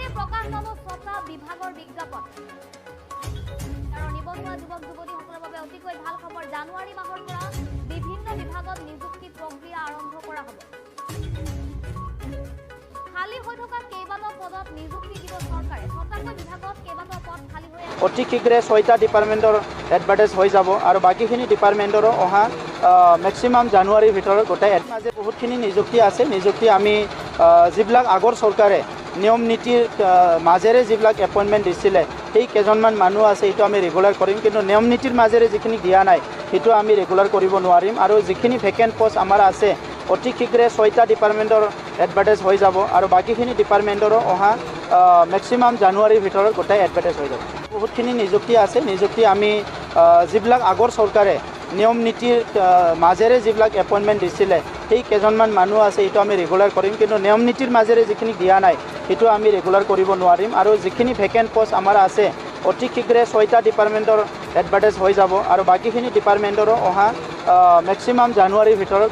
আজিৰে প্ৰকাশ পাব 6টা বিভাগৰ বিজ্ঞাপন। আৰু নিবনুৱা যুৱক যুৱতীসকলৰ বাবে অতিকৈ ভাল খবৰ। জানুৱাৰী মাহৰ পৰা বিভিন্ন বিভাগত নিযুক্তি প্ৰক্ৰিয়া আৰম্ভ কৰা হ'ব। খালী হৈ থকা কেইবাটাও পদত নিযুক্তি দিব চৰকাৰে। 6টাকৈ বিভাগত কেইবাটাও পদ খালী হৈ আছে। অতি শীঘ্ৰে 6টা ডিপাৰ্টমেণ্টৰ এডভাৰটাইজ হৈ যাব আৰু বাকীখিনি ডিপাৰ্টমেণ্টৰো অহা মেক্সিমাম জানুৱাৰীৰ ভিতৰত গোটেই মাজে বহুতখিনি নিযুক্তি আছে। নিযুক্তি আমি যিবিলাক আগৰ চৰকাৰে নিয়ম নীতিৰ মাজেৰে যিবিলাক এপইণ্টমেণ্ট দিছিলে সেই কেইজনমান মানুহ আছে, সেইটো আমি ৰেগুলাৰ কৰিম। কিন্তু নিয়ম নীতিৰ মাজেৰে যিখিনি দিয়া নাই সেইটো আমি ৰেগুলাৰ কৰিব নোৱাৰিম। আৰু যিখিনি ভেকেণ্ট পষ্ট আমাৰ আছে অতি শীঘ্ৰে 6টা ডিপাৰ্টমেণ্টৰ এডভাৰটাইজ হৈ যাব আৰু বাকীখিনি ডিপাৰ্টমেণ্টৰো অহা মেক্সিমাম জানুৱাৰীৰ ভিতৰত গোটেই এডভাৰটাইজ হৈ যাব। বহুতখিনি নিযুক্তি আছে। নিযুক্তি আমি যিবিলাক আগৰ চৰকাৰে নিয়ম নীতিৰ মাজেৰে যিবিলাক এপইণ্টমেণ্ট দিছিলে সেই কেইজনমান মানুহ আছে, সেইটো আমি ৰেগুলাৰ কৰিম। কিন্তু নিয়ম নীতিৰ মাজেৰে যিখিনি দিয়া নাই সেইটো আমি ৰেগুলাৰ কৰিব নোৱাৰিম। আৰু যিখিনি ভেকেণ্ট পষ্ট আমাৰ আছে অতি শীঘ্ৰে 6টা ডিপাৰ্টমেণ্টৰ এডভাৰটাইজ হৈ যাব আৰু বাকীখিনি ডিপাৰ্টমেণ্টৰো অহা মেক্সিমাম জানুৱাৰীৰ ভিতৰত